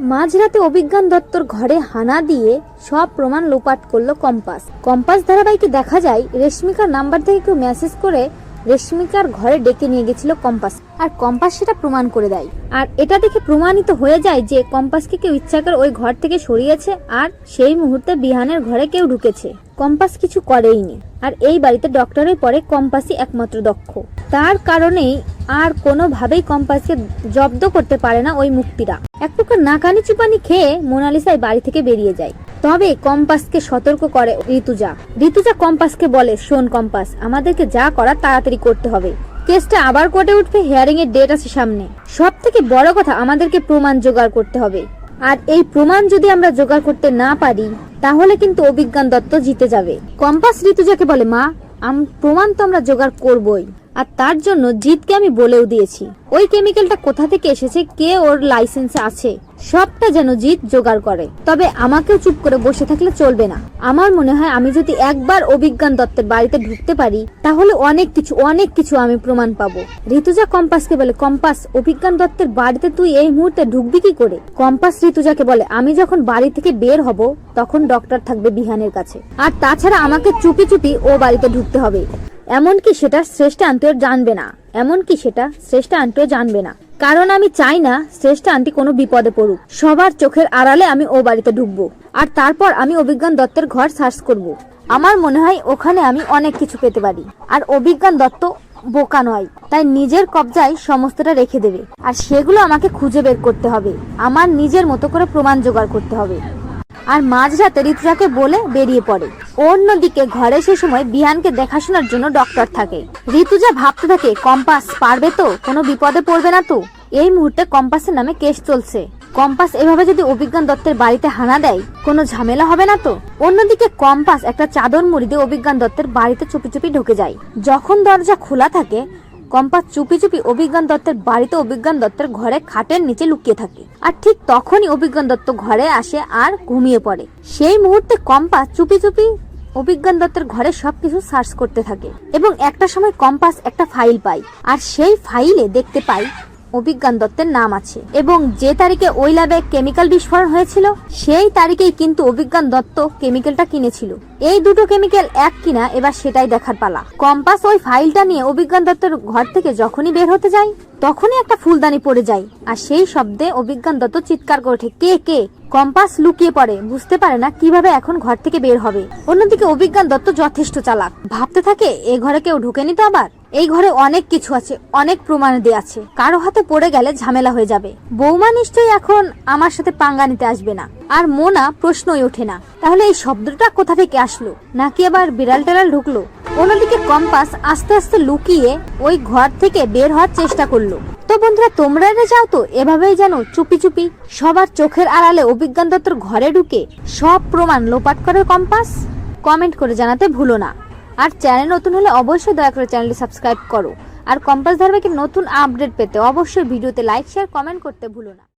মাঝরাতে অভিজ্ঞান দত্তর ঘরে হানা দিয়ে সব প্রমাণ লোপাট করলো কম্পাস। কম্পাস ধারাবাহিকে দেখা যায় রেশমিকার নাম্বার থেকে কেউ মেসেজ করে রেশমিকার ঘরে ডেকে নিয়ে গেছিল কম্পাস, আর কম্পাস সেটা প্রমাণ করে দেয়। আর এটা দেখে প্রমাণিত হয়ে যায় যে কম্পাসকে কেউ ইচ্ছা করে ওই ঘর থেকে সরিয়েছে, আর সেই মুহূর্তে বিহানের ঘরে কেউ ঢুকেছে। কম্পাস কিছু করেইনি, আর এই বাড়িতে ডক্টরের পরে কম্পাসই একমাত্র দক্ষ। তার কারণেই আর কোনোভাবেই কম্পাসকে জব্দ করতে পারে না ওই মুক্তিরা। এক প্রকার নাকানি চুপানি খেয়ে মোনালিসা বাড়ি থেকে বেরিয়ে যায়। তবে কম্পাসকে সতর্ক করে ঋতুজা। ঋতুজা কম্পাসকে বলে, শোন কম্পাস, আমাদেরকে যা করার তাড়াতাড়ি করতে হবে। কেসটা আবার কোর্টে উঠবে, হিয়ারিং এর ডেট আছে সামনে। সব থেকে বড় কথা, আমাদেরকে প্রমাণ জোগাড় করতে হবে। আর এই প্রমাণ যদি আমরা জোগাড় করতে না পারি তাহলে কিন্তু অভিজ্ঞান দত্ত জিতে যাবে। কম্পাস ঋতুজাকে বলে, মা, প্রমাণ তো আমরা জোগাড় করবই, আর তার জন্য জিতকে আমি বলেও দিয়েছি ওই কেমিক্যালটা কোথা থেকে এসেছে, কে ওর লাইসেন্সে আছে, সবটা যেন জিত জোগাড় করে। তবে আমাকেও চুপ করে বসে থাকলে চলবে না। আমার মনে হয় আমি যদি একবার অভিজ্ঞান দত্তের বাড়িতে ঢুকতে পারি তাহলে অনেক কিছু আমি প্রমাণ পাবো। ঋতুজা কম্পাসকে বলে, কম্পাস, অভিজ্ঞান দত্তের বাড়িতে তুই এই মুহূর্তে ঢুকবি কি করে? কম্পাস ঋতুজাকে বলে, আমি যখন বাড়ি থেকে বের হব তখন ডক্টর থাকবে বিহানের কাছে, আর তাছাড়া আমাকে চুপি চুপি ও বাড়িতে ঢুকতে হবে। এমনকি সেটা শ্রেষ্ঠ আন্টিও জানবে না, কারণ আমি চাই না শ্রেষ্ঠ আন্টি কোনো বিপদে পড়ুক। সবার চোখের আড়ালে আমি ও বাড়িতে ঢুকবো, আর তারপর আমি অভিজ্ঞান দত্তের ঘর সার্চ করব। আমার মনে হয় ওখানে আমি অনেক কিছু পেতে পারি। আর অভিজ্ঞান দত্ত বোকা নয়, তাই নিজের কবজায় সমস্তটা রেখে দেবে, আর সেগুলো আমাকে খুঁজে বের করতে হবে। আমার নিজের মতো করে প্রমাণ জোগাড় করতে হবে। আর মাঝরাতে ঋতুজাকে বলে বেরিয়ে পড়ে। অন্যদিকে ঘরে সে সময় বিহানকে দেখাশোনার জন্য ডক্টর থাকে। ঋতুজা ভাবতে থাকে, কম্পাস পারবে তো, কোনো বিপদে পড়বে না তো? এই মুহূর্তে কম্পাসের নামে কেস চলছে। কম্পাস এভাবে যদি অভিজ্ঞান দত্তের বাড়িতে হানা দেয় কোনো ঝামেলা হবে না তো? অন্যদিকে কম্পাস একটা চাদর মুড়ি দিয়ে অভিজ্ঞান দত্তের বাড়িতে চুপি চুপি ঢুকে যায়। যখন দরজা খোলা থাকে কম্পাস চুপি চুপি অভিজ্ঞান দত্তের বাড়িতে অভিজ্ঞান দত্তের ঘরে খাটের নিচে লুকিয়ে থাকে। আর ঠিক তখনই অভিজ্ঞান দত্ত ঘরে আসে আর ঘুমিয়ে পড়ে। সেই মুহূর্তে কম্পাস চুপি চুপি অভিজ্ঞান দত্তের ঘরে সবকিছু সার্চ করতে থাকে, এবং একটা সময় কম্পাস একটা ফাইল পায়, আর সেই ফাইলে দেখতে পায় অভিজ্ঞান দত্তের নাম আছে, এবং যে তারিখে ওই ল্যাবে কেমিক্যাল বিস্ফোরণ হয়েছিল সেই তারিখেই কিন্তু অভিজ্ঞান দত্ত কেমিক্যালটা কিনেছিল। এই দুটো কেমিক্যাল এক কিনা এবার সেটাই দেখার পালা। কম্পাস ওই ফাইলটা নিয়ে অভিজ্ঞান দত্তের ঘর থেকে যখনই বের হতে যায় তখনই একটা ফুলদানি পড়ে যায়, আর সেই শব্দে অভিজ্ঞান দত্ত চিৎকার করে ওঠে, কে কে? কম্পাস লুকিয়ে পড়ে, বুঝতে পারে না কিভাবে এখন ঘর থেকে বের হবে। অন্যদিকে অভিজ্ঞান দত্ত যথেষ্ট চালাক, ভাবতে থাকে এ ঘরে কেউ ঢুকেনি তো আবার, এই ঘরে অনেক কিছু আছে, অনেক প্রমাণ দিয়ে আছে, কারো হাতে পড়ে গেলে ঝামেলা হয়ে যাবে। বৌমা নিশ্চয়ই এখন আমার সাথে পাঙ্গা নিতে আসবে না, আর মোনা প্রশ্নই ওঠে না। তাহলে এই শব্দটা কোথা থেকে আসলো, নাকি আবার বিড়াল টেরাল ঢুকলো? অন্যদিকে কম্পাস আস্তে আস্তে লুকিয়ে ওই ঘর থেকে বের হওয়ার চেষ্টা করলো। তো বন্ধুরা, তোমরা এনে যাও তো এভাবেই যেন চুপি চুপি সবার চোখের আড়ালে অভিজ্ঞান দত্তর ঘরে ঢুকে সব প্রমাণ লোপাট করে কম্পাস? কমেন্ট করে জানাতে ভুলো না। আর চ্যানেল নতুন হলে অবশ্যই দয়া করে চ্যানেলটি সাবস্ক্রাইব করো। আর কম্পাস ধারাবাহিকের নতুন আপডেট পেতে অবশ্যই ভিডিওতে লাইক, শেয়ার, কমেন্ট করতে ভুলো না।